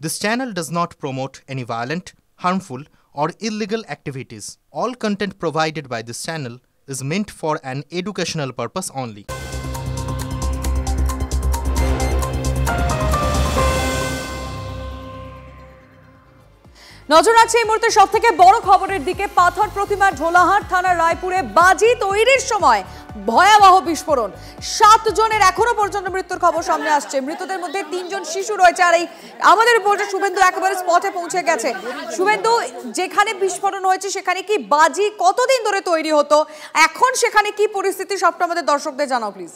This channel does not promote any violent, harmful, or illegal activities. All content provided by this channel is meant for an educational purpose only. নজর রাখছে এই মুহূর্তে সবথেকে বড় খবরের দিকে। পাথর প্রতিমা ঢোলাহাট থানার রায়পুরে বাজি তৈরির সময় ভয়াবহ বিস্ফোরণ। 7 জনের এখনো পর্যন্ত মৃত্যুর খবর সামনে আসছে। মৃতদের মধ্যে 3 জন শিশু রয়েছে। আর এই আমাদের রিপোর্টার শুভেন্দু একেবারে স্পটে পৌঁছে গেছে। শুভেন্দু, যেখানে বিস্ফোরণ হয়েছে সেখানে কি বাজি কতদিন ধরে তৈরি হতো, এখন সেখানে কি পরিস্থিতি, সবটা আমাদের দর্শকদের জানাও প্লিজ।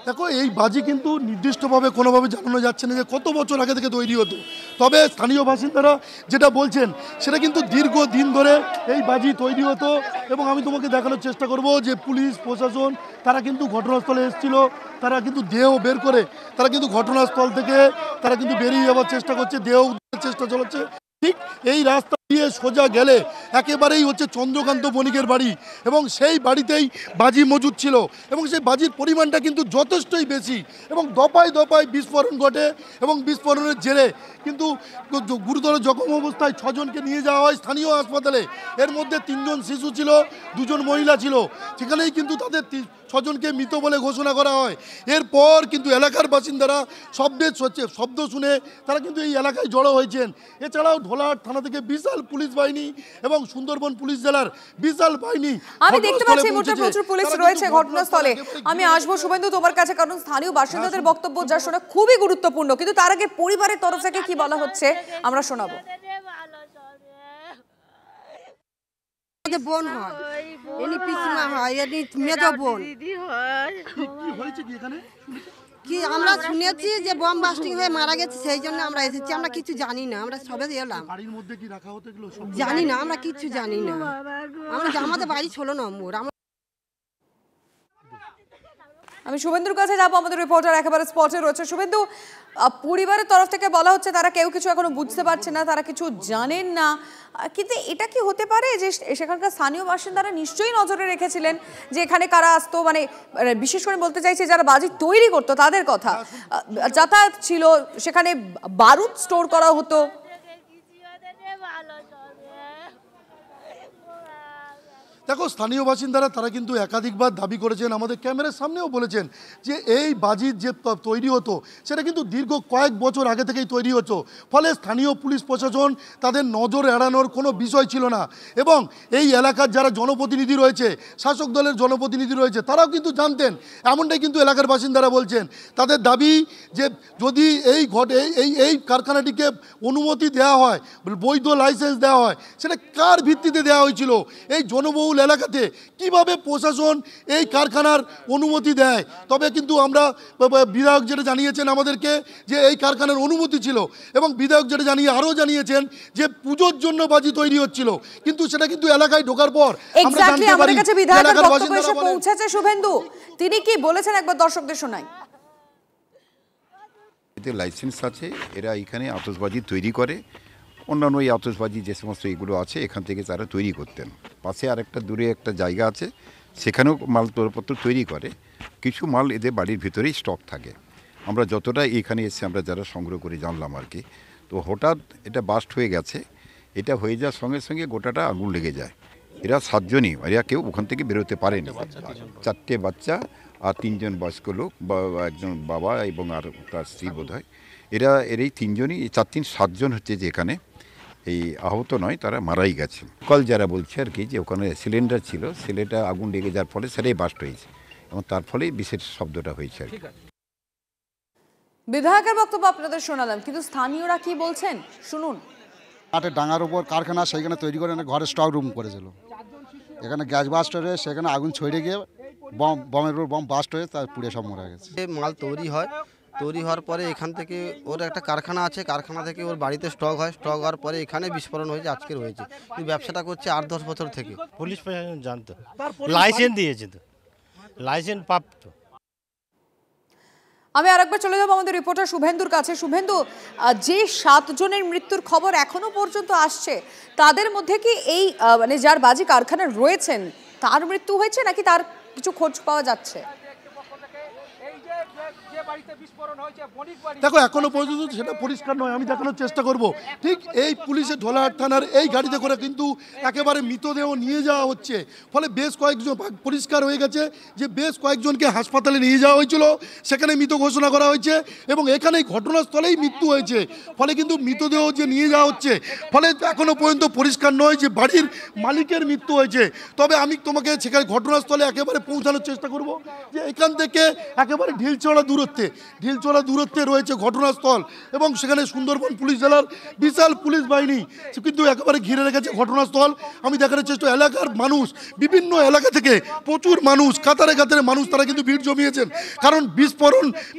দেখো, এই বাজি কিন্তু নির্দিষ্টভাবে কোনোভাবে জানানো যাচ্ছে না যে কত বছর আগে থেকে তৈরি হতো। তবে স্থানীয় বাসিন্দারা যেটা বলছেন সেটা কিন্তু দীর্ঘদিন ধরে এই বাজি তৈরি হতো। এবং আমি তোমাকে দেখানোর চেষ্টা করব যে পুলিশ প্রশাসন তারা কিন্তু ঘটনাস্থলে এসেছিল, তারা কিন্তু দেহ বের করে তারা কিন্তু ঘটনাস্থল থেকে তারা কিন্তু বেরিয়ে যাওয়ার চেষ্টা করছে, দেহ চেষ্টা চলছে। ঠিক এই রাস্তা দিয়ে সোজা গেলে একেবারেই হচ্ছে চন্দ্রকান্ত বণিকের বাড়ি, এবং সেই বাড়িতেই বাজি মজুদ ছিল এবং সেই বাজির পরিমাণটা কিন্তু যথেষ্টই বেশি এবং দফায় দফায় বিস্ফোরণ ঘটে এবং বিস্ফোরণের জেরে কিন্তু গুরুতর জখম অবস্থায় 6 জনকে নিয়ে যাওয়া হয় স্থানীয় হাসপাতালে। এর মধ্যে 3 জন শিশু ছিল, 2 জন মহিলা ছিল। সেখানেই কিন্তু তাদের 6 জনকে মৃত বলে ঘোষণা করা হয়। এরপর কিন্তু এলাকার বাসিন্দারা শব্দ শুনে তারা কিন্তু এই এলাকায় জড়ো হয়েছেন। এছাড়াও ঢোলাহাট থানা থেকে বিশাল পুলিশ বাহিনী এবং সুন্দরবন পুলিশ জেলার বিশাল বাহিনী, আমি দেখতে পাচ্ছি প্রচুর পুলিশ রয়েছে ঘটনাস্থলে। আমি আসবো শুভেন্দু তোমার কাছে, কারণ স্থানীয় বাসিন্দাদের বক্তব্য যা শোনা খুবই গুরুত্বপূর্ণ। কিন্তু তার আগে পরিবারের তরফ থেকে কি বলা হচ্ছে আমরা শোনাবো। বোন হয়, এনি পিসিমা হয়, এনি মেজো বোন। কি আমরা শুনেছি যে বম ব্লাস্টিং হয়ে মারা গেছে, সেই জন্য আমরা এসেছি। আমরা কিছু জানি না, আমরা সবে এলাম। জানি না, আমরা কিছু জানি না। আমাদের বাড়ি 16 নম্বর। আমি শুভেন্দুর কাছে যাবো, আমাদের রিপোর্টার একেবারে স্পটে রয়েছে। শুভেন্দু, পরিবারের তরফ থেকে বলা হচ্ছে তারা কেউ কিছু এখনো বুঝতে পারছে না, তারা কিছু জানেন না। কিন্তু এটা কি হতে পারে যে সেখানকার স্থানীয় বাসিন্দারা নিশ্চয়ই নজরে রেখেছিলেন যে এখানে কারা আসতো, মানে বিশেষ করে বলতে চাইছি যারা বাজি তৈরি করতো তাদের কথা, যাতায়াত ছিল, সেখানে বারুদ স্টোর করা হতো। দেখো, স্থানীয় বাসিন্দারা তারা কিন্তু একাধিকবার দাবি করেছেন, আমাদের ক্যামেরার সামনেও বলেছেন যে এই বাজির যে তৈরি হতো সেটা কিন্তু দীর্ঘ কয়েক বছর আগে থেকেই তৈরি হতো। ফলে স্থানীয় পুলিশ প্রশাসন তাদের নজর এড়ানোর কোনো বিষয় ছিল না। এবং এই এলাকার যারা জনপ্রতিনিধি রয়েছে, শাসক দলের জনপ্রতিনিধি রয়েছে, তারাও কিন্তু জানতেন। এমনটাই কিন্তু এলাকার বাসিন্দারা বলছেন। তাদের দাবি যে যদি এই কারখানাটিকে অনুমতি দেওয়া হয়, বৈধ লাইসেন্স দেওয়া হয়, সেটা কার ভিত্তিতে দেওয়া হয়েছিল? এই জনবহুল এলাকাতে কিভাবে প্রশাসন এই কারখানার অনুমতি দেয়? তবে কিন্তু আমরা বিধায়ক যেটা জানিয়েছেন আমাদেরকে যে এই কারখানার অনুমতি ছিল, এবং বিধায়ক যেটা আরও জানিয়েছেন যে পুজোর জন্য বাজি তৈরি হচ্ছিল, কিন্তু সেটা কিন্তু এলাকায় ঢোকার পর আমরা জানতে পারি এলাকার বাসিন্দারা পৌঁছেছে। শুভেন্দু, তিনি কি বলেছেন একবার দর্শকদের শোনাই। এতে লাইসেন্স আছে, এরা এখানে আতশবাজি তৈরি করে। অন্যান্য এই আতশবাজি যে সমস্ত এগুলো আছে এখান থেকে তারা তৈরি করতেন। পাশে আরেকটা দূরে একটা জায়গা আছে, সেখানেও মালপত্র তৈরি করে। কিছু মাল এদের বাড়ির ভিতরেই স্টক থাকে। আমরা যতটা এখানে এসে আমরা যারা সংগ্রহ করে জানলাম আর কি, তো হঠাৎ এটা বাস্ট হয়ে গেছে। এটা হয়ে যাওয়ার সঙ্গে সঙ্গে গোটাটা আগুন লেগে যায়। এরা 7 জনই, এরা কেউ ওখান থেকে বেরোতে পারেনি। 4টে বাচ্চা আর 3 জন বয়স্ক লোক, একজন বাবা এবং আর তার স্ত্রী বোধ হয়। এর এই 3 জনই, 4-3 7 জন হচ্ছে যে এখানে এই আহত নয়, তারা মারাই গেছে। কল যারা বলছে আর কি যে ওখানে সিলিন্ডার ছিল, সিলিন্ডার আগুন লেগে যাওয়ার ফলে সেটাই বাস্ট হয়েছে এবং তার ফলেই বিশেষ শব্দটা হয়েছে আর কি। বিধায়কের বক্তব্য আপনাদের শোনালাম, কিন্তু স্থানীয়রা কি বলছেন শুনুন। ডাঙার উপর কারখানা, সেইখানে তৈরি করে ঘরে স্টক রুম করেছিল। এখানে গ্যাস বাস্ট হয়ে সেখানে আগুন ছড়িয়ে গিয়ে বমের উপর বম বাস্ট হয়ে তার পুড়ে সব মরে গেছে। মাল তৈরি হওয়ার পরে এখান থেকে ওর একটা কারখানা আছে, কারখানা থেকে ওর বাড়িতে স্টক হয়, স্টক হওয়ার পরে এখানে বিস্ফোরণ হয়েছে, আজকের হয়েছে। কিন্তু ব্যবসাটা করছে 8-10 বছর থেকে। পুলিশ প্রশাসন জানতো, লাইসেন্স দিয়েছে, তো লাইসেন্স প্রাপ্ত। আমি আরেকবার চলে যাবো আমাদের রিপোর্টার শুভেন্দুর কাছে। শুভেন্দু, যে 7 জনের মৃত্যুর খবর এখনো পর্যন্ত আসছে, তাদের মধ্যে কি এই মানে যার বাজি কারখানায় রয়েছেন তার মৃত্যু হয়েছে, নাকি তার কিছু খোঁজ পাওয়া যাচ্ছে? দেখো এখনো পর্যন্ত সেটা পরিষ্কার নয়, আমি দেখানোর চেষ্টা করব। ঠিক এই পুলিশের ঢোলাহাট থানার এই গাড়িতে করে কিন্তু একেবারে মৃতদেহ নিয়ে যাওয়া হচ্ছে, ফলে বেশ কয়েকজন পরিষ্কার হয়ে গেছে যে বেশ কয়েকজনকে হাসপাতালে নিয়ে যাওয়া হয়েছিল, সেখানে মৃত ঘোষণা করা হয়েছে এবং এখানেই ঘটনাস্থলেই মৃত্যু হয়েছে। ফলে কিন্তু মৃতদেহ যে নিয়ে যাওয়া হচ্ছে, ফলে এখনো পর্যন্ত পরিষ্কার নয় যে বাড়ির মালিকের মৃত্যু হয়েছে। তবে আমি তোমাকে সেখানে ঘটনাস্থলে একেবারে পৌঁছানোর চেষ্টা করব যে এখান থেকে একেবারে ঢিলচড়া দূরত্বে রয়েছে ঘটনাস্থল এবং সেখানে সুন্দরবন পুলিশ জেলার বিশাল পুলিশ বাহিনী কিন্তু একেবারে ঘিরে রেখেছে ঘটনাস্থল। আমি দেখানোর চেষ্টা, এলাকার মানুষ, বিভিন্ন এলাকা থেকে প্রচুর মানুষ, কাতারে মানুষ তারা কিন্তু ভিড় জমিয়েছেন, কারণ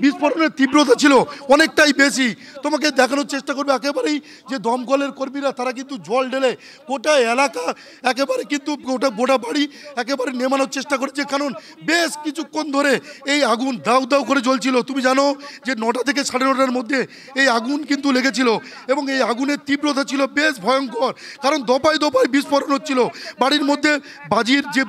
বিস্ফোরণের তীব্রতা ছিল অনেকটাই বেশি। তোমাকে দেখানোর চেষ্টা করবে একেবারেই যে দমকলের কর্মীরা তারা কিন্তু জল ঢেলে গোটা এলাকা একেবারে কিন্তু গোটা বাড়ি একেবারে নেমানোর চেষ্টা করেছে, কারণ বেশ কিছুক্ষণ ধরে এই আগুন দাউ দাউ করে জ্বলছিল। তুমি জানো যে 9টা থেকে 9:30টার মধ্যে এই আগুন কিন্তু লেগেছিল এবং এই আগুনের তীব্রতা ছিল বেশ ভয়ঙ্কর, কারণ দফায় বিস্ফোরণ হচ্ছিল। বাড়ির মধ্যে বাজির যে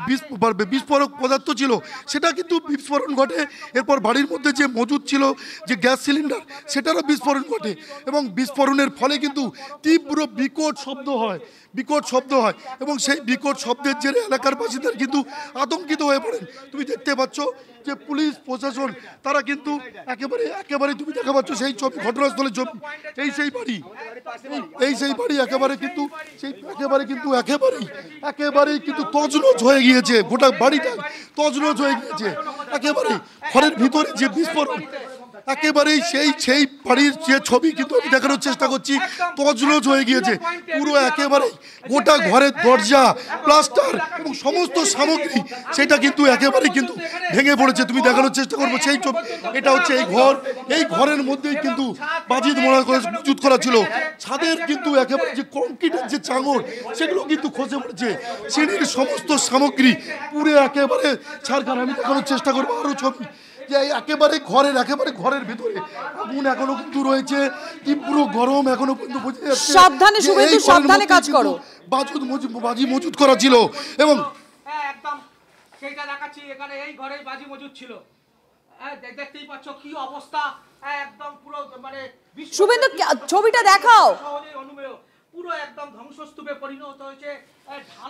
বিস্ফোরক পদার্থ ছিল সেটা কিন্তু বিস্ফোরণ ঘটে, এরপর বাড়ির মধ্যে যে মজুদ ছিল যে গ্যাস সিলিন্ডার সেটারও বিস্ফোরণ ঘটে এবং বিস্ফোরণের ফলে কিন্তু তীব্র বিকট শব্দ হয় এবং সেই বিকট শব্দের জেরে এলাকার বাসিন্দারা কিন্তু আতঙ্কিত হয়ে পড়েন। তুমি দেখতে পাচ্ছ যে পুলিশ প্রশাসন তারা কিন্তু একেবারে তুমি দেখা পাচ্ছ সেই ছবি, ঘটনাস্থলের ছবি, এই সেই বাড়ি একেবারেই কিন্তু তছনছ হয়ে গিয়েছে, গোটা বাড়িটা তছনছ হয়ে গিয়েছে। একেবারে ঘরের ভিতরে যে বিস্ফোরণ, একেবারেই সেই বাড়ির যে ছবি কিন্তু আমি দেখানোর চেষ্টা করছি, তছনছ হয়ে গিয়েছে পুরো, একেবারে গোটা ঘরের দরজা, প্লাস্টার এবং সমস্ত সামগ্রী সেটা কিন্তু একেবারে কিন্তু ভেঙে পড়েছে। তুমি দেখানোর চেষ্টা করবো সেই ছবি, এটা হচ্ছে এই ঘরের মধ্যেই কিন্তু বাজিত মজুত করা ছিল। ছাদের কিন্তু একেবারে যে কংক্রিটের যে চাঙড় সেগুলো কিন্তু খসে পড়েছে, সিঁড়ির সমস্ত সামগ্রী পুরো একেবারে ছাড়খাড়। আমি দেখানোর চেষ্টা করবো আরো ছবি যে একেবারে ঘরের ভিতরে আগুন এখনো কিন্তু রয়েছে, তীব্র গরম এখনো কিন্তু বোঝা যাচ্ছে। সাবধানে শুভেন্দু, সাবধানে কাজ করো। বাজি মজুত করা ছিল এবং একদম সেইটা দেখাচ্ছি, এখানে এই ঘরে বাজি মজুদ ছিল, দেখতেই পাচ্ছ কি অবস্থা, একদম পুরো মানে শুভেন্দু ছবিটা দেখাও, পুরো একদম ধ্বংসস্তূপে পরিণত হয়েছে।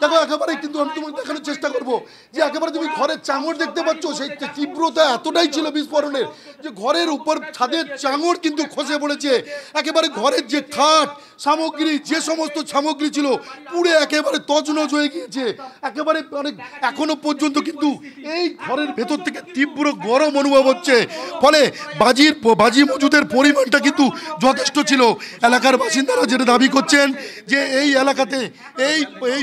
দেখো একেবারে কিন্তু আমি তোমাকে দেখানোর চেষ্টা করবো যে একেবারে তুমি ঘরের চাঙড় দেখতে পাচ্ছ, সেই তীব্রতা এতটাই ছিল বিস্ফোরণের যে ঘরের উপর ছাদের চাঙড় কিন্তু খসে পড়েছে। একেবারে ঘরের যে খাট সামগ্রী, যে সমস্ত সামগ্রী ছিল পুরো একেবারে তছনছ হয়ে গিয়েছে। একেবারে অনেক এখনো পর্যন্ত কিন্তু এই ঘরের ভেতর থেকে তীব্র গরম অনুভব হচ্ছে, ফলে বাজি মজুদের পরিমাণটা কিন্তু যথেষ্ট ছিল। এলাকার বাসিন্দারা যেটা দাবি করছেন যে এই এলাকাতে এই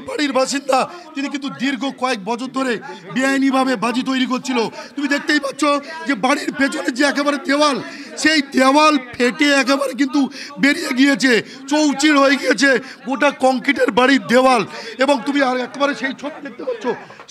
বাড়ির বাসিন্দা তিনি কিন্তু দীর্ঘ কয়েক বছর ধরে বেআইনিভাবে বাজি তৈরি করছিল। তুমি দেখতেই পাচ্ছ যে বাড়ির পেছনে যে একেবারে দেওয়াল, সেই দেওয়াল ফেটে একেবারে কিন্তু বেরিয়ে গিয়েছে, চৌচির হয়ে গিয়েছে গোটা কংক্রিটের বাড়ির দেওয়াল। এবং তুমি আর একেবারে সেই ছবি দেখতে পাচ্ছ,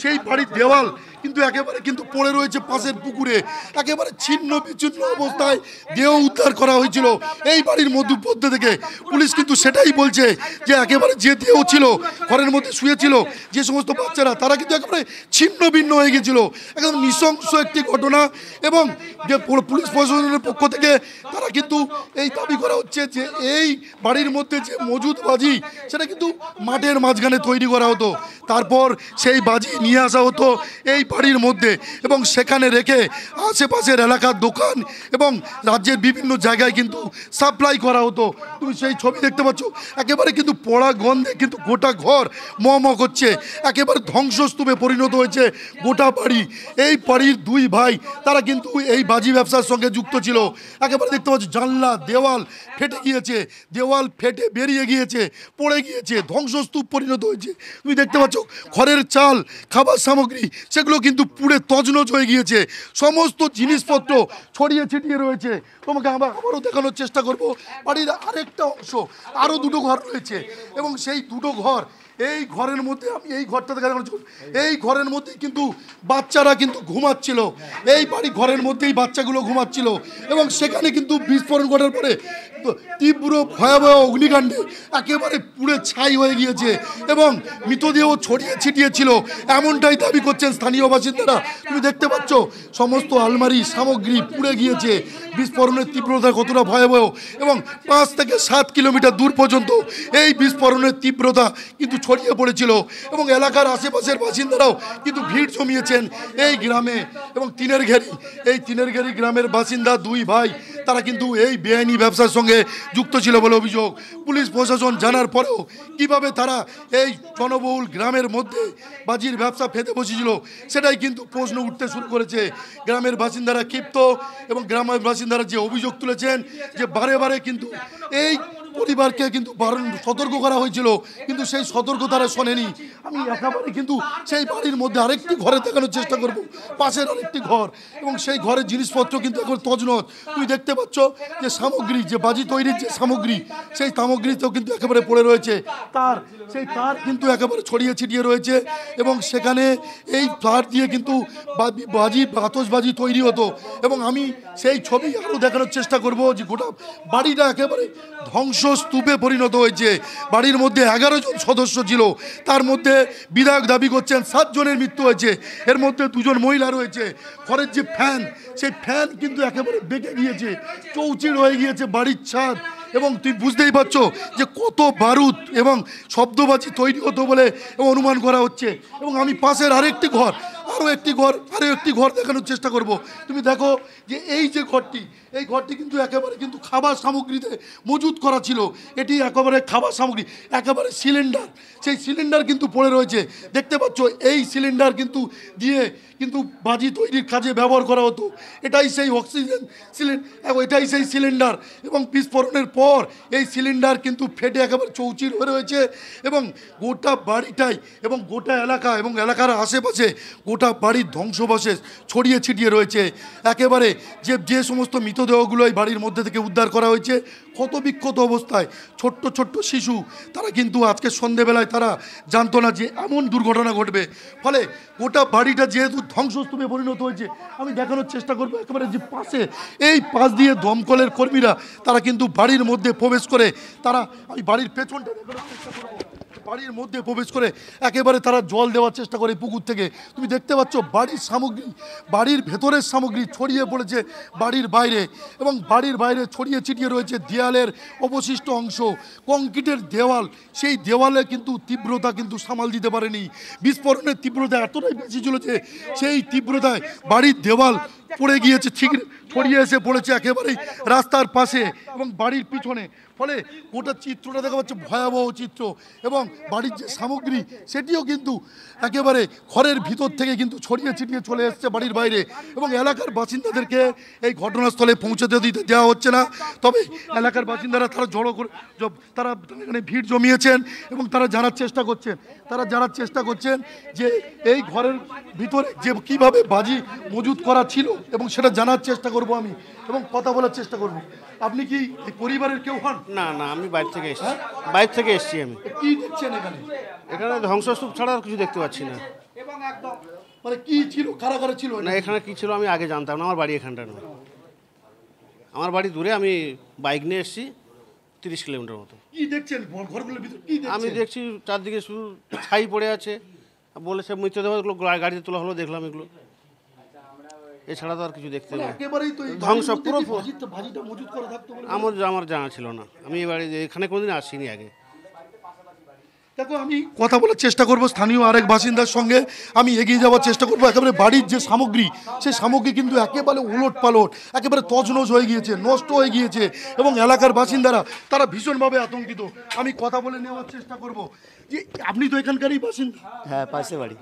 সেই বাড়ির দেওয়াল কিন্তু একেবারে কিন্তু পড়ে রয়েছে পাশের পুকুরে, একেবারে ছিন্ন বিচ্ছিন্ন অবস্থায় দেহ উদ্ধার করা হয়েছিল এই বাড়ির মধ্যে থেকে। পুলিশ কিন্তু সেটাই বলছে যে একেবারে যে দেহ ছিল ঘরের মধ্যে শুয়েছিল যে সমস্ত বাচ্চারা, তারা কিন্তু একেবারে ছিন্ন ভিন্ন হয়ে গেছিল। একদম নৃশংস একটি ঘটনা এবং যে পুলিশ প্রশাসনের পক্ষ থেকে তারা কিন্তু এই দাবি করা হচ্ছে যে এই বাড়ির মধ্যে যে মজুদ বাজি সেটা কিন্তু মাঠের মাঝখানে তৈরি করা হতো, তারপর সেই বাজি নিয়ে আসা হতো এই বাড়ির মধ্যে এবং সেখানে রেখে আশেপাশের এলাকার দোকান এবং রাজ্যের বিভিন্ন জায়গায় কিন্তু সাপ্লাই করা হতো। তুমি সেই ছবি দেখতে পাচ্ছ, একেবারে কিন্তু পোড়া গন্ধে কিন্তু গোটা ঘর ম করছে, একেবারে ধ্বংসস্তূপে পরিণত হয়েছে গোটা বাড়ি। এই বাড়ির দুই ভাই তারা কিন্তু এই বাজি ব্যবসার সঙ্গে যুক্ত ছিল। একেবারে দেখতে পাচ্ছ জানলা দেওয়াল ফেটে গিয়েছে, দেওয়াল ফেটে বেরিয়ে গিয়েছে, পড়ে গিয়েছে, ধ্বংসস্তূপ পরিণত হয়েছে। তুমি দেখতে পাচ্ছ ঘরের চাল, খাবার সামগ্রী সেগুলো কিন্তু পুড়ে তছনছ হয়ে গিয়েছে, সমস্ত জিনিসপত্র ছড়িয়ে ছিটিয়ে রয়েছে। তোমাকে আবারও দেখানোর চেষ্টা করব বাড়ির আরেকটা অংশ, আরও দুটো ঘর রয়েছে এবং সেই দুটো ঘর এই ঘরের মধ্যে, আমি এই ঘরটাতে এই ঘরের মধ্যে কিন্তু বাচ্চারা কিন্তু ঘুমাচ্ছিল, এই বাড়ি ঘরের মধ্যেই বাচ্চাগুলো ঘুমাচ্ছিল এবং সেখানে কিন্তু বিস্ফোরণ ঘটার পরে তীব্র ভয়াবহ অগ্নিকাণ্ডে একেবারে পুড়ে ছাই হয়ে গিয়েছে এবং মৃতদেহ ছড়িয়ে ছিটিয়ে ছিল, এমনটাই দাবি করছেন স্থানীয় বাসিন্দারা। তুমি দেখতে পাচ্ছ সমস্ত আলমারি সামগ্রী পুড়ে গিয়েছে। বিস্ফোরণের তীব্রতা কতটা ভয়াবহ এবং 5 থেকে 7 কিলোমিটার দূর পর্যন্ত এই বিস্ফোরণের তীব্রতা কিন্তু ছড়িয়ে পড়েছিল এবং এলাকার আশেপাশের বাসিন্দারাও কিন্তু ভিড় জমিয়েছেন এই গ্রামে। এবং তিনের ঘেরি গ্রামের বাসিন্দা 2 ভাই, তারা কিন্তু এই বেআইনি ব্যবসার সঙ্গে যুক্ত ছিল বলে অভিযোগ। পুলিশ প্রশাসন জানার পরেও কিভাবে তারা এই জনবহুল গ্রামের মধ্যে বাজির ব্যবসা ফেতে বসেছিল সেটাই কিন্তু প্রশ্ন উঠতে শুরু করেছে। গ্রামের বাসিন্দারা ক্ষিপ্ত এবং গ্রামের বাসিন্দারা যে অভিযোগ তুলেছেন যে বারে বারে কিন্তু এই পরিবারকে কিন্তু সতর্ক করা হয়েছিল, কিন্তু সেই সতর্ক তারা শোনেনি। আমি একেবারে কিন্তু সেই বাড়ির মধ্যে আরেকটি ঘরে দেখানোর চেষ্টা করব, পাশের আরেকটি ঘর, এবং সেই ঘরের জিনিসপত্র কিন্তু এখন তছনছ। তুমি দেখতে পাচ্ছ যে সামগ্রী, যে বাজি তৈরির যে সামগ্রী, সেই সামগ্রীতেও কিন্তু একেবারে পড়ে রয়েছে। সেই তার কিন্তু একেবারে ছড়িয়ে ছিটিয়ে রয়েছে এবং সেখানে এই তার দিয়ে কিন্তু আতশবাজি তৈরি হতো। এবং আমি সেই ছবি আরও দেখানোর চেষ্টা করব যে গোটা বাড়িটা একেবারে ধ্বংসস্তূপে পরিণত হয়েছে। বাড়ির মধ্যে 11 জন সদস্য ছিল, তার মধ্যে বিধায়ক দাবি করছেন 7 জনের মৃত্যু হয়েছে, এর মধ্যে 2 জন মহিলা রয়েছে। ঘরের যে ফ্যান, সেই ফ্যান কিন্তু একেবারে বেঁকে গিয়েছে, চৌচির হয়ে গিয়েছে বাড়ির ছাদ। এবং তুই বুঝতেই পারছো যে কত বারুদ এবং শব্দবাজি তৈরি হতো বলে অনুমান করা হচ্ছে। এবং আমি পাশের আরও একটি ঘর দেখানোর চেষ্টা করব। তুমি দেখো যে এই যে ঘরটি, এই ঘরটি কিন্তু একেবারে কিন্তু খাবার সামগ্রীতে মজুত করা ছিল। এটি একেবারে খাবার সামগ্রী, একেবারে সিলিন্ডার, সেই সিলিন্ডার কিন্তু পড়ে রয়েছে। দেখতে পাচ্ছ এই সিলিন্ডার কিন্তু দিয়ে কিন্তু বাজি তৈরির কাজে ব্যবহার করা হতো। এটাই সেই অক্সিজেন এটাই সেই সিলিন্ডার। এবং বিস্ফোরণের পর এই সিলিন্ডার কিন্তু ফেটে একেবারে চৌচির হয়ে রয়েছে এবং গোটা বাড়িটাই এবং গোটা এলাকা এবং এলাকার আশেপাশে গোটা বাড়ির ধ্বংসবশেষ ছড়িয়ে ছিটিয়ে রয়েছে। একেবারে যে সমস্ত মৃতদেহগুলো এই বাড়ির মধ্যে থেকে উদ্ধার করা হয়েছে ক্ষতবিক্ষত অবস্থায়, ছোট্ট শিশু, তারা কিন্তু আজকে সন্ধেবেলায় তারা জানতো না যে এমন দুর্ঘটনা ঘটবে। ফলে গোটা বাড়িটা যেহেতু ধ্বংসস্তূপে পরিণত হয়েছে, আমি দেখানোর চেষ্টা করবো একেবারে যে পাশ দিয়ে দমকলের কর্মীরা তারা কিন্তু বাড়ির মধ্যে প্রবেশ করে, আমি বাড়ির পেছনটা দেখানোর চেষ্টা করবো, বাড়ির মধ্যে প্রবেশ করে একেবারে তারা জল দেওয়ার চেষ্টা করে পুকুর থেকে। তুমি দেখতে পাচ্ছ বাড়ির ভেতরের সামগ্রী ছড়িয়ে পড়েছে বাড়ির বাইরে এবং বাড়ির বাইরে ছড়িয়ে ছিটিয়ে রয়েছে দেয়ালের অবশিষ্ট অংশ, কংক্রিটের দেওয়াল। সেই দেওয়ালে কিন্তু তীব্রতা কিন্তু সামাল দিতে পারেনি। বিস্ফোরণের তীব্রতা এতটাই বেশি ছিল যে সেই তীব্রতায় বাড়ির দেওয়াল পড়ে গিয়েছে, ঠিক ছড়িয়ে এসে পড়েছে একেবারেই রাস্তার পাশে এবং বাড়ির পিছনে। ফলে গোটা চিত্রটা দেখা যাচ্ছে ভয়াবহ চিত্র এবং বাড়ির যে সামগ্রী সেটিও কিন্তু একেবারে ঘরের ভিতর থেকে কিন্তু ছড়িয়ে ছিটিয়ে চলে এসছে বাড়ির বাইরে এবং এলাকার বাসিন্দাদেরকে এই ঘটনাস্থলে পৌঁছতে দেওয়া হচ্ছে না। তবে এলাকার বাসিন্দারা তারা এখানে ভিড় জমিয়েছেন এবং তারা জানার চেষ্টা করছেন যে এই ঘরের ভিতরে যে কীভাবে বাজি মজুত করা ছিল এবং সেটা জানার চেষ্টা করব আমি এবং কথা বলার চেষ্টা করব। আপনি কি এই পরিবারের কেউ হন? না, আমি বাইরে থেকে এসেছি। আমি কি দেখছেন এখানে ধ্বংসস্তূপ ছাড়া আর কিছু দেখতে পাচ্ছি না। মানে কি ছিল, কারাগারে ছিল না, এখানে কি ছিল আমি আগে জানতাম না। আমার বাড়ি এখানটা নয়, আমার বাড়ি দূরে। আমি বাইক নিয়ে এসেছি 30 কিলোমিটার মতো। কি দেখছেন ঘরগুলোর ভিতর? আমি দেখছি চারদিকে শুধু ছাই পড়ে আছে। বলেছে মৃতদেহগুলো গাড়িতে তোলা হলো, দেখলাম এগুলো, এছাড়া তো আর কিছু দেখতে পাই। ধ্বংস পুরো। আমার জানা ছিল না, আমি এখানে কোনোদিন আসিনি আগে। দেখো, আমি কথা বলার চেষ্টা করব স্থানীয় আরেক বাসিন্দার সঙ্গে, আমি এগিয়ে যাওয়ার চেষ্টা করব। একেবারে বাড়ির যে সামগ্রী, সেই সামগ্রী কিন্তু একেবারে উলট পালট, একেবারে তছনছ হয়ে গিয়েছে, নষ্ট হয়ে গিয়েছে এবং এলাকার বাসিন্দারা তারা ভীষণভাবে আতঙ্কিত। আমি কথা বলে নেওয়ার চেষ্টা করব যে আপনি তো এখানকারই বাসিন্দা? হ্যাঁ, পাশে বাড়ি।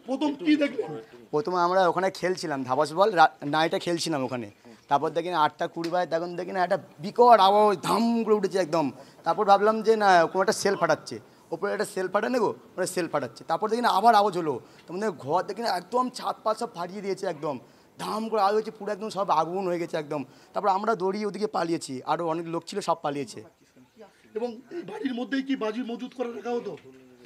প্রথম কি দেখলেন? প্রথমে আমরা ওখানে খেলছিলাম, ধাবাস বল নাইটে খেলছিলাম ওখানে। তারপর দেখি 8টা 20 বাজে, তখন দেখি না একটা বিকট আওয়াজ ধাম করে উঠেছে একদম। তারপর ভাবলাম যে না, কোনো একটা সেল ফাটাচ্ছে, ওপরে একটা সেল ফাটানো গো, ওরা সেল ফাটাচ্ছে। তারপর দেখি না আবার আওয়াজ হলো, তোমাদের ঘর দেখি না একদম ছাদ পাত সব ফাটিয়ে দিয়েছে, একদম ধাম করে আওয়াজ হয়েছে, পুরো একদম সব আগুন হয়ে গেছে একদম। তারপর আমরা দৌড়িয়ে ওদিকে পালিয়েছি, আরও অনেক লোক ছিল, সব পালিয়েছে। এবং বাড়ির মধ্যেই কি বাজি মজুত করে রাখা হতো?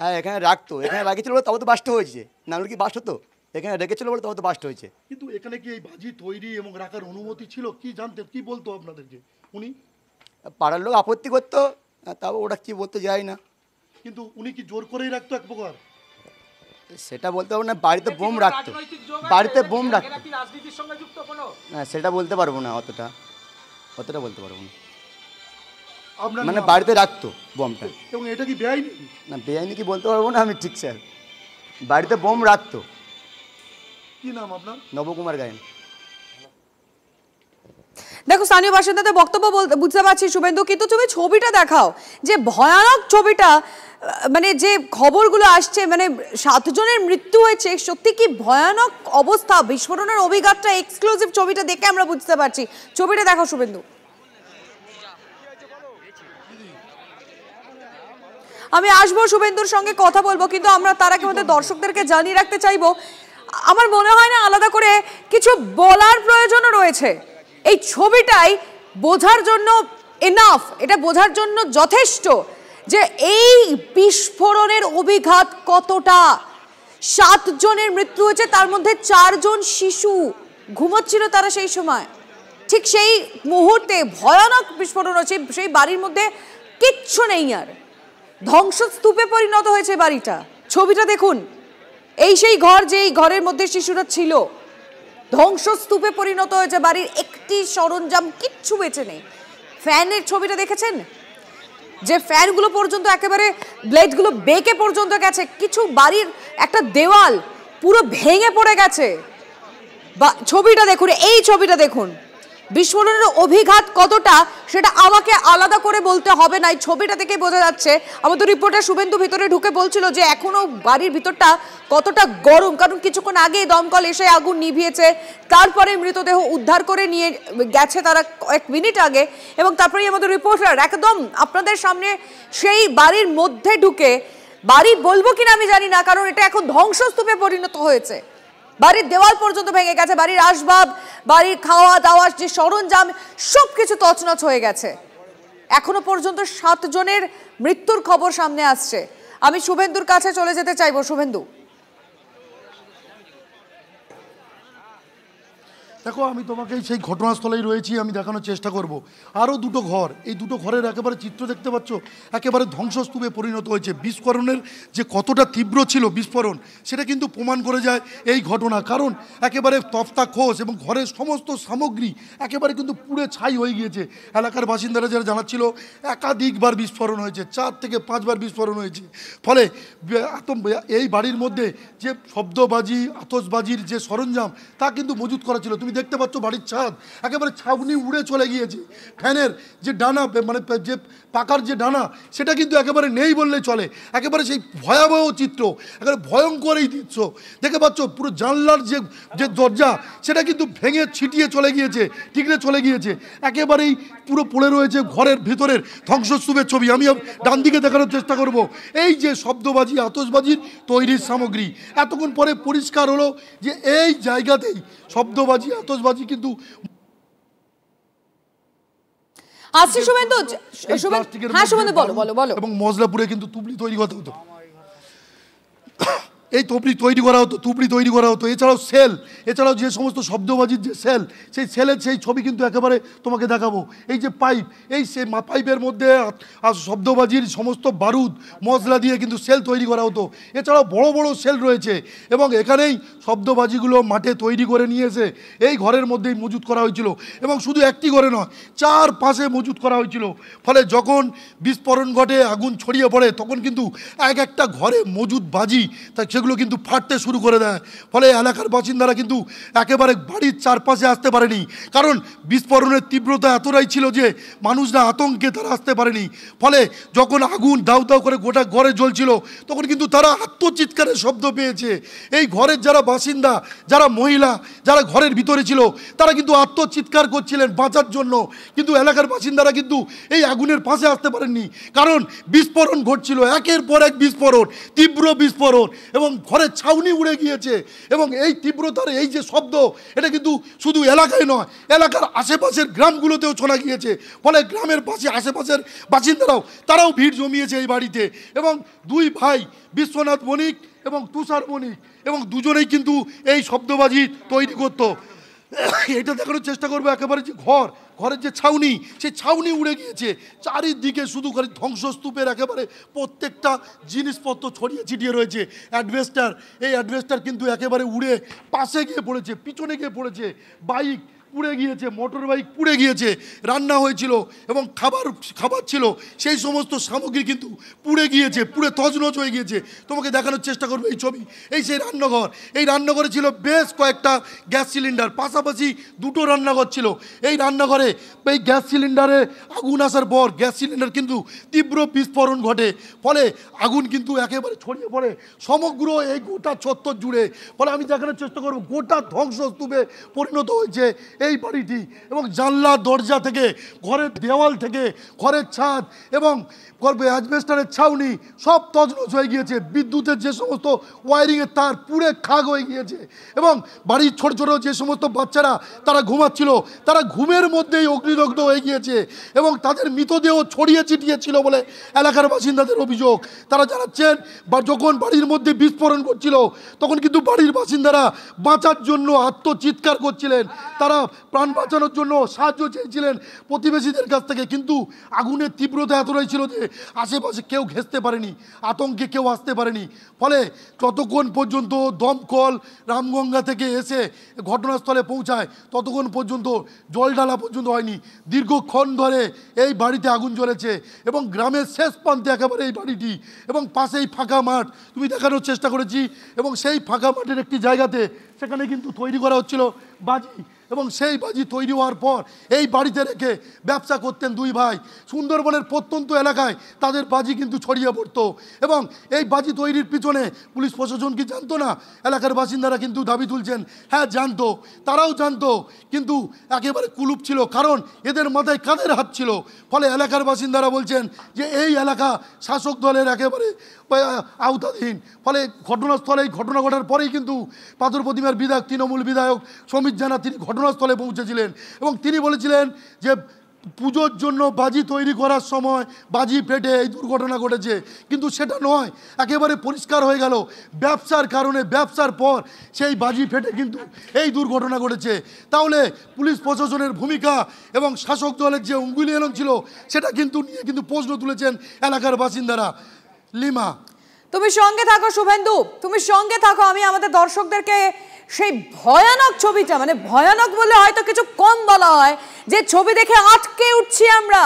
হ্যাঁ এখানে রাখতো, এখানে রাখেছিল বলে তবে তো বাস্ট হয়েছে, না হলে কি বাস্ট হতো? এখানে রেখেছিল বলে তবে তো বাস্ট হয়েছে। কিন্তু এখানে কি এই বাজি তৈরি এবং রাখার অনুমতি ছিল? কি জানতেন, কি বলতো আপনাদেরকে উনি? পাড়ার লোক আপত্তি করতো, তাও ওটা কি বলতে যায় না। কিন্তু উনি কি জোর করেই রাখতো এক প্রকার? সেটা বলতে পারবো না, বাড়িতে বোম রাখতো, বাড়িতে বোম রাখতো। হ্যাঁ সেটা বলতে পারবো না, অতটা বলতে পারবো না। মানে বাড়িতে রাখতো বোমটা। এবং এটা কি বেআইনি? না বেআইনি কি বলতে পারবো না আমি ঠিক স্যার, বাড়িতে বোম রাখতো। কি নাম আপনার? নবকুমার গায়েন। দেখো স্থানীয় বাসিন্দাদের বক্তব্য বুঝতে পারছি শুভেন্দু, কিন্তু তুমি ছবিটা দেখাও, যে ভয়ানক ছবিটা, মানে যে খবরগুলো আসছে, মানে 7 জনের মৃত্যু হয়েছে, সত্যি কি ভয়ানক অবস্থা। বিস্ফোরণের অভিঘাতটা এক্সক্লুসিভ ছবিটা দেখে আমরা বুঝতে পারছি। ছবিটা দেখো শুভেন্দু। আমি আসবো শুভেন্দুর সঙ্গে কথা বলবো, কিন্তু আমরা তার আগে আমাদের দর্শকদেরকে জানিয়ে রাখতে চাইবো, আমার মনে হয় না আলাদা করে কিছু বলার প্রয়োজনও রয়েছে। এই ছবিটাই বোঝার জন্য এনাফ, এটা বোঝার জন্য যথেষ্ট যে এই বিস্ফোরণের অভিঘাত কতটা। 7 জনের মৃত্যু হয়েছে, তার মধ্যে 4 জন শিশু, ঘুমোচ্ছিল তারা সেই সময়। ঠিক সেই মুহূর্তে ভয়ানক বিস্ফোরণ হচ্ছে, সেই বাড়ির মধ্যে কিচ্ছু নেই, আর ধ্বংসস্তূপে পরিণত হয়েছে বাড়িটা। ছবিটা দেখুন, এই সেই ঘর, যেই ঘরের মধ্যে শিশুরা ছিল, ধ্বংসস্তূপে পরিণত হয়েছে। বাড়ির একটি সরঞ্জাম কিচ্ছু বেঁচে নেই। ফ্যানের ছবিটা দেখেছেন, যে ফ্যানগুলো পর্যন্ত একেবারে ব্লেডগুলো বেঁকে পর্যন্ত গেছে। কিছু বাড়ির একটা দেওয়াল পুরো ভেঙে পড়ে গেছে। ছবিটা দেখুন, এই ছবিটা দেখুন, বিস্ফোরণের অভিঘাত কতটা সেটা আমাকে আলাদা করে বলতে হবে না, এই ছবিটা থেকে বোঝা যাচ্ছে। আমাদের রিপোর্টার শুভেন্দু ভিতরে ঢুকে বলছিল যে এখনো বাড়ির ভিতরটা কতটা গরম, কারণ কিছুক্ষণ আগে দমকল এসে আগুন নিভিয়েছে, তারপরে মৃতদেহ উদ্ধার করে নিয়ে গেছে তারা কয়েক মিনিট আগে, এবং তারপরেই আমাদের রিপোর্টার একদম আপনাদের সামনে সেই বাড়ির মধ্যে ঢুকে, বাড়ি বলবো কিনা আমি জানি না, কারণ এটা এখন ধ্বংসস্তূপে পরিণত হয়েছে। বাড়ির দেওয়াল পর্যন্ত ভেঙে গেছে, বাড়ির আসবাব, বাড়ির খাওয়া দাওয়ার যে সরঞ্জাম সবকিছু তছনছ হয়ে গেছে। এখনো পর্যন্ত 7 জনের মৃত্যুর খবর সামনে আসছে। আমি শুভেন্দুর কাছে চলে যেতে চাইবো। শুভেন্দু, দেখো আমি তোমাকে সেই ঘটনাস্থলেই রয়েছি, আমি দেখানোর চেষ্টা করব। আরও 2টো ঘর, এই 2টো ঘরের একেবারে চিত্র দেখতে পাচ্ছ, একেবারে ধ্বংসস্তূপে পরিণত হয়েছে। বিস্ফোরণের যে কতটা তীব্র ছিল বিস্ফোরণ, সেটা কিন্তু প্রমাণ করে যায় এই ঘটনা। কারণ একেবারে তফতা খোস এবং ঘরের সমস্ত সামগ্রী একেবারে কিন্তু পুড়ে ছাই হয়ে গিয়েছে। এলাকার বাসিন্দারা যারা জানাচ্ছিল একাধিকবার বিস্ফোরণ হয়েছে, 4 থেকে 5 বার বিস্ফোরণ হয়েছে। ফলে এই বাড়ির মধ্যে যে শব্দবাজি, আতশবাজির যে সরঞ্জাম তা কিন্তু মজুত করা ছিল। তুমি দেখতে পাচ্ছ বাড়ির ছাদ একেবারে ছাউনি উড়ে চলে গিয়েছে। ফ্যানের যে ডানা, মানে যে পাকার যে ডানা, সেটা কিন্তু একেবারে নেই বললেই চলে। একেবারে সেই ভয়াবহ চিত্র, একেবারে ভয়ঙ্কর এই দৃশ্য দেখে পাচ্ছ। পুরো জানলার যে দরজা, সেটা কিন্তু ভেঙে ছিটিয়ে চলে গিয়েছে, ঠিকরে চলে গিয়েছে। একেবারেই পুরো পড়ে রয়েছে ঘরের ভিতরের ধ্বংসস্তূপের ছবি। আমি ডান দিকে দেখানোর চেষ্টা করব। এই যে শব্দবাজি, আতশবাজির তৈরির সামগ্রী, এতক্ষণ পরে পরিষ্কার হলো যে এই জায়গাতেই শব্দবাজি, আতশবাজি কিন্তু আসছে। শুভেন্দু, হ্যাঁ শুভেন্দু বলো বলো বলো। এবং মজলাপুরে কিন্তু তুবড়ি তৈরি করতে হতো, এই তুবড়ি তৈরি করা হতো। এছাড়াও যে সমস্ত শব্দবাজির যে সেল, সেই সেলের সেই ছবি কিন্তু একেবারে তোমাকে দেখাবো। এই যে পাইপ, এই পাইপের মধ্যে শব্দবাজির সমস্ত বারুদ মশলা দিয়ে কিন্তু সেল তৈরি করা হতো। এছাড়াও বড় বড় সেল রয়েছে, এবং এখানেই শব্দবাজিগুলো মাঠে তৈরি করে নিয়ে এসে এই ঘরের মধ্যেই মজুত করা হয়েছিল। এবং শুধু একটি ঘরে নয়, 4 পাশে মজুত করা হয়েছিল। ফলে যখন বিস্ফোরণ ঘটে, আগুন ছড়িয়ে পড়ে, তখন কিন্তু একটা ঘরে মজুত বাজি সেগুলো কিন্তু ফাটতে শুরু করে দেয়। ফলে এলাকার বাসিন্দারা কিন্তু একেবারে বাড়ির চারপাশে আসতে পারেনি, কারণ বিস্ফোরণের তীব্রতা এতটাই ছিল যে মানুষরা আতঙ্কে তারা আসতে পারেনি। ফলে যখন আগুন দাউ দাউ করে গোটা ঘরে জ্বলছিল, তখন কিন্তু তারা আত্মচিৎকারের শব্দ পেয়েছে। এই ঘরের যারা বাসিন্দা, যারা মহিলা, যারা ঘরের ভিতরে ছিল, তারা কিন্তু আত্মচিৎকার করছিলেন বাঁচার জন্য। কিন্তু এলাকার বাসিন্দারা কিন্তু এই আগুনের পাশে আসতে পারেননি, কারণ বিস্ফোরণ ঘটছিল, একের পর এক বিস্ফোরণ, তীব্র বিস্ফোরণ। এবং ঘরের ছাউনি উড়ে গিয়েছে এবং এই তীব্রতার এই যে শব্দ এটা কিন্তু শুধু এলাকায় নয়, এলাকার আশেপাশের গ্রামগুলোতেও শোনা গিয়েছে। ফলে গ্রামের পাশে আশেপাশের বাসিন্দারাও তারাও ভিড় জমিয়েছে এই বাড়িতে। এবং দুই ভাই বিশ্বনাথ বণিক এবং তুষার বণিক এবং দুজনেই কিন্তু এই শব্দবাজি তৈরি করতো। এটা দেখানোর চেষ্টা করবো একেবারে যে ঘরের যে ছাউনি, সেই ছাউনি উড়ে গিয়েছে, চারিদিকে শুধু করে ধ্বংসস্তূপের একেবারে প্রত্যেকটা জিনিসপত্র ছড়িয়ে ছিটিয়ে রয়েছে। অ্যাডভেস্টার, এই অ্যাডভেস্টার কিন্তু একেবারে উড়ে পাশে গিয়ে পড়েছে, পিছনে গিয়ে পড়েছে, বাইক পুড়ে গিয়েছে, মোটর বাইক পুড়ে গিয়েছে, রান্না হয়েছিল এবং খাবার ছিল সেই সমস্ত সামগ্রী কিন্তু পুড়ে গিয়েছে, পুড়ে তছনছ হয়ে গিয়েছে। তোমাকে দেখানোর চেষ্টা করবো এই ছবি। এই সেই রান্নাঘর, এই রান্নাঘরে ছিল বেশ কয়েকটা গ্যাস সিলিন্ডার, পাশাপাশি দুটো রান্নাঘর ছিল। এই রান্নাঘরে এই গ্যাস সিলিন্ডারে আগুন আসার পর গ্যাস সিলিন্ডার কিন্তু তীব্র বিস্ফোরণ ঘটে, ফলে আগুন কিন্তু একেবারে ছড়িয়ে পড়ে সমগ্র এই গোটা চত্বর জুড়ে। ফলে আমি দেখানোর চেষ্টা করবো গোটা ধ্বংসস্তূপে পরিণত হয়েছে এই বাড়িটি। এবং জানলা দরজা থেকে, ঘরের দেওয়াল থেকে, ঘরের ছাদ এবং অ্যাজবেস্টারের ছাউনি সব তছনছ হয়ে গিয়েছে। বিদ্যুতের যে সমস্ত ওয়ারিংয়ের তার পুড়ে খাগ হয়ে গিয়েছে এবং বাড়ির ছোট ছোট যে সমস্ত বাচ্চারা তারা ঘুমাচ্ছিল, তারা ঘুমের মধ্যেই অগ্নিদগ্ধ হয়ে গিয়েছে এবং তাদের মৃতদেহ ছড়িয়ে ছিটিয়ে ছিল বলে এলাকার বাসিন্দাদের অভিযোগ। তারা জানাচ্ছেন যখন বাড়ির মধ্যে বিস্ফোরণ করছিল তখন কিন্তু বাড়ির বাসিন্দারা বাঁচার জন্য আত্মচিৎকার করছিলেন, তারা প্রাণ বাঁচানোর জন্য সাহায্য চেয়েছিলেন প্রতিবেশীদের কাছ থেকে। কিন্তু আগুনের তীব্রতা এতটাই ছিল যে আশেপাশে কেউ ঘেঁষতে পারেনি, আতঙ্কে কেউ আসতে পারেনি। ফলে যতক্ষণ পর্যন্ত দমকল রামগঙ্গা থেকে এসে ঘটনাস্থলে পৌঁছায় ততক্ষণ পর্যন্ত জল ঢালা পর্যন্ত হয়নি। দীর্ঘক্ষণ ধরে এই বাড়িতে আগুন জ্বলেছে এবং গ্রামের শেষ প্রান্তে একেবারে এই বাড়িটি এবং পাশেই ফাঁকা মাঠ তুমি দেখানোর চেষ্টা করেছি। এবং সেই ফাঁকা মাঠের একটি জায়গাতে সেখানে কিন্তু তৈরি করা হচ্ছিল বাজি এবং সেই বাজি তৈরি হওয়ার পর এই বাড়িতে রেখে ব্যবসা করতেন দুই ভাই। সুন্দরবনের প্রত্যন্ত এলাকায় তাদের বাজি কিন্তু ছড়িয়ে পড়তো এবং এই বাজি তৈরির পিছনে পুলিশ প্রশাসন কি জানতো না? এলাকার বাসিন্দারা কিন্তু দাবি তুলছেন হ্যাঁ জানতো, তারাও জানতো, কিন্তু একেবারে কুলুপ ছিল, কারণ এদের মাথায় কাদের হাত ছিল। ফলে এলাকার বাসিন্দারা বলছেন যে এই এলাকা শাসক দলের একেবারে আওতাধীন। ফলে ঘটনাস্থলে এই ঘটনা ঘটার পরেই কিন্তু পাথর প্রতিমার বিধায়ক, তৃণমূল বিধায়ক সমীর জানা তিনি ঘটনাস্থলে পৌঁছেছিলেন এবং তিনি বলেছিলেন যে পুজোর জন্য বাজি তৈরি করার সময় বাজি ফেটে এই দুর্ঘটনা ঘটেছে, কিন্তু সেটা নয়, একেবারে পরিষ্কার হয়ে গেল ব্যবসার কারণে, ব্যবসার পর সেই বাজি ফেটে কিন্তু এই দুর্ঘটনা ঘটেছে। তাহলে পুলিশ প্রশাসনের ভূমিকা এবং শাসক দলের যে অঙ্গুলিয়ান ছিল সেটা কিন্তু নিয়ে কিন্তু প্রশ্ন তুলেছেন এলাকার বাসিন্দারা। লিমা, তুমি সঙ্গে থাকো, শুভেন্দু তুমি সঙ্গে থাকো। আমি আমাদের দর্শকদেরকে সেই ভয়ানক ছবিটা, মানে ভয়ানক বলে হয়তো কিছু কম বলা হয়, যে ছবি দেখে আটকে উঠছি আমরা,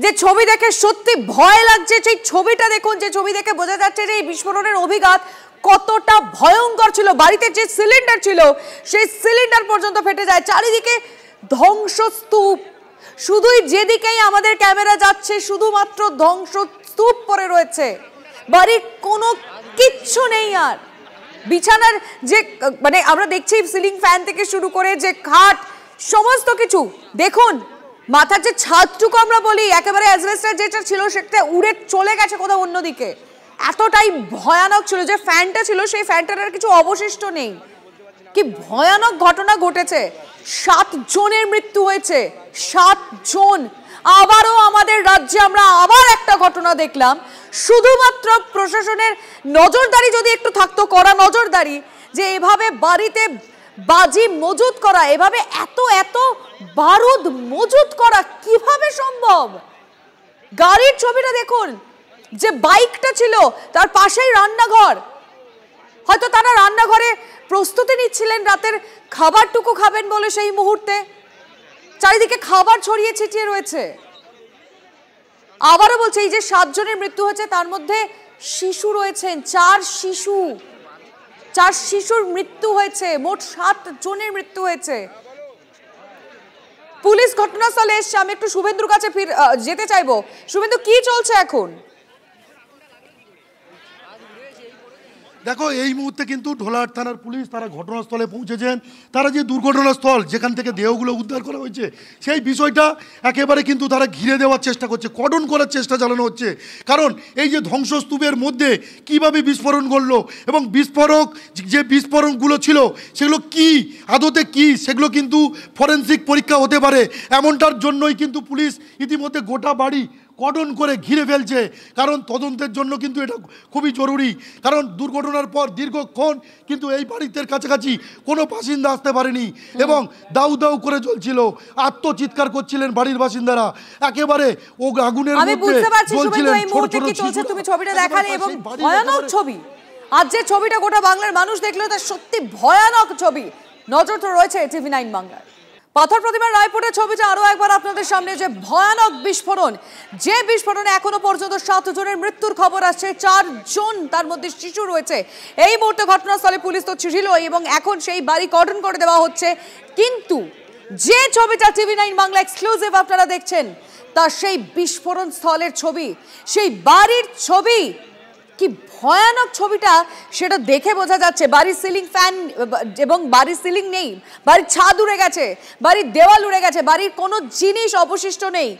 যে ছবি দেখে সত্যি ভয় লাগছে, সেই ছবিটা দেখুন, যে ছবি দেখে বোঝা যাচ্ছে যে এই বিস্ফোরণের অভিঘাত কতটা ভয়ঙ্কর ছিল। বাড়িতে যে সিলিন্ডার ছিল সেই সিলিন্ডার পর্যন্ত ফেটে যায়, চারিদিকে ধ্বংসস্তূপ, শুধুই যেদিকেই আমাদের ক্যামেরা যাচ্ছে শুধুমাত্র ধ্বংসস্তূপ পড়ে রয়েছে, বাড়ির কোনো কিচ্ছু নেই। আর বিছানার যে, মানে আমরা দেখছি সিলিং ফ্যান থেকে শুরু করে যে খাট, সমস্ত কিছু দেখুন, মাথার যে ছাদটুকু আমরা বলি একেবারে অ্যাজবেস্টার যেটা ছিল সেটা উড়ে চলে গেছে কোথাও অন্যদিকে। এতটাই ভয়ানক ছিল, যে ফ্যানটা ছিল সেই ফ্যানটার আর কিছু অবশিষ্ট নেই। কি ভয়ানক ঘটনা ঘটেছে, 7 জনের মৃত্যু হয়েছে, 7 জন। আবারও আমাদের রাজ্যে আমরা আবার একটা ঘটনা দেখলাম, শুধুমাত্র প্রশাসনের নজরদারি যদি একটু থাকতো, কড়া নজরদারি, যে এভাবে বাড়িতে বাজি মজুত করা, এভাবে এত এত বারুদ মজুত করা কিভাবে সম্ভব? গাড়ির ছবিটা দেখুন, যে বাইকটা ছিল তার পাশেই রান্নাঘর, হয়তো তারা রান্নাঘরে প্রস্তুতি নিচ্ছিলেন রাতের খাবারটুকু খাবেন বলে, সেই মুহূর্তে চারিদিকে খাবার ছড়িয়ে ছিটিয়ে রয়েছে। আবারও বলছে, এই যে 7 জনের মৃত্যু হয়েছে তার মধ্যে শিশু রয়েছেন, 4 শিশুর মৃত্যু হয়েছে, মোট 7 জনের মৃত্যু হয়েছে। পুলিশ ঘটনাস্থলে এসছে। আমি একটু শুভেন্দুর কাছে যেতে চাইবো। শুভেন্দু, কি চলছে এখন? দেখো এই মুহূর্তে কিন্তু ঢোলাহাট থানার পুলিশ তারা ঘটনাস্থলে পৌঁছেছেন। তারা যে দুর্ঘটনাস্থল যেখান থেকে দেহগুলো উদ্ধার করা হয়েছে সেই বিষয়টা একেবারে কিন্তু তারা ঘিরে দেওয়ার চেষ্টা করছে, কর্ডন করার চেষ্টা চালানো হচ্ছে। কারণ এই যে ধ্বংসস্তূপের মধ্যে কিভাবে বিস্ফোরণ ঘটলো এবং যে বিস্ফোরণগুলো ছিল সেগুলো কি আদতে কি সেগুলো কিন্তু ফরেনসিক পরীক্ষা হতে পারে, এমনটার জন্যই কিন্তু পুলিশ ইতিমধ্যে গোটা বাড়ি কর্ডন করে ঘিরে ফেলছে। কারণ তদন্তের জন্য কিন্তু এটা খুবই জরুরি। কারণ দুর্ঘটনার পর দীর্ঘক্ষণ কিন্তু এই বাড়িতে কাছাকাছি কোনো বাসিন্দা আসতে পারেনি এবং দাউ দাউ করে জ্বলছিল, আত্মচিৎকার করছিলেন বাড়ির বাসিন্দারা। একেবারে ও আগুনের আমি বুঝতে পারছি শুভেন্দু এই মুহূর্তে কি চলছে, তুমি ছবিটা দেখালে এবং ভয়ানক ছবি। আজ যে ছবিটা গোটা বাংলার মানুষ দেখলো তা সত্যি ভয়ানক ছবি। নজর তো রয়েছে TV9 বাংলার। পাথর প্রতিমার রায়পুরের ছবিটা আরো একবার আপনাদের সামনে, যে ভয়ানক বিস্ফোরণ, যে বিস্ফোরণে এখনো পর্যন্ত 7 জনের মৃত্যুর খবর আসছে, 4 জন তার মধ্যে শিশু রয়েছে। এই মুহূর্তে ঘটনাস্থলে পুলিশ তো ছিল এবং এখন সেই বাড়ি কর্ডন করে দেওয়া হচ্ছে। কিন্তু যে ছবিটা TV9 বাংলা এক্সক্লুসিভ আপনারা দেখছেন তা সেই বিস্ফোরণ স্থলের ছবি, সেই বাড়ির ছবি। কি ভয়ানক ছবিটা সেটা দেখে বোঝা যাচ্ছে। বাড়ির সিলিং ফ্যান এবং বাড়ির সিলিং নেই, বাড়ির ছাদ উড়ে গেছে, বাড়ির দেওয়াল উড়ে গেছে, বাড়ির কোনো জিনিস অবশিষ্ট নেই।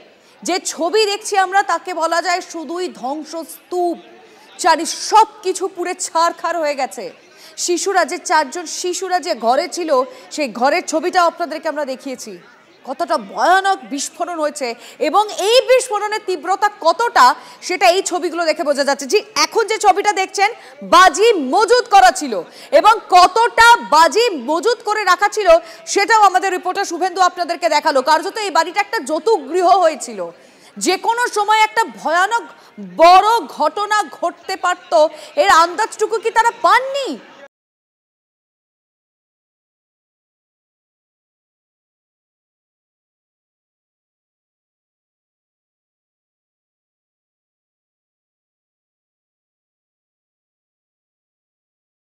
যে ছবি দেখছি আমরা তাকে বলা যায় শুধুই ধ্বংসস্তূপ। চারি সব কিছু পুড়ে ছারখার হয়ে গেছে। শিশুরা যে 4 জন শিশুরা যে ঘরে ছিল সেই ঘরের ছবিটা আপনাদেরকে আমরা দেখিয়েছি। কতটা ভয়ানক বিস্ফোরণ হয়েছে এবং এই বিস্ফোরণের তীব্রতা কতটা সেটা এই ছবিগুলো দেখে বোঝা যাচ্ছে। যে এখন যে ছবিটা দেখছেন বাজি মজুত করা ছিল এবং কতটা বাজি মজুত করে রাখা ছিল সেটাও আমাদের রিপোর্টার শুভেন্দু আপনাদেরকে দেখালো। কার্যত এই বাড়িটা একটা যৌতুক গৃহ হয়েছিল, যে কোনো সময় একটা ভয়ানক বড় ঘটনা ঘটতে পারত, এর আন্দাজটুকু কি তারা পাননি?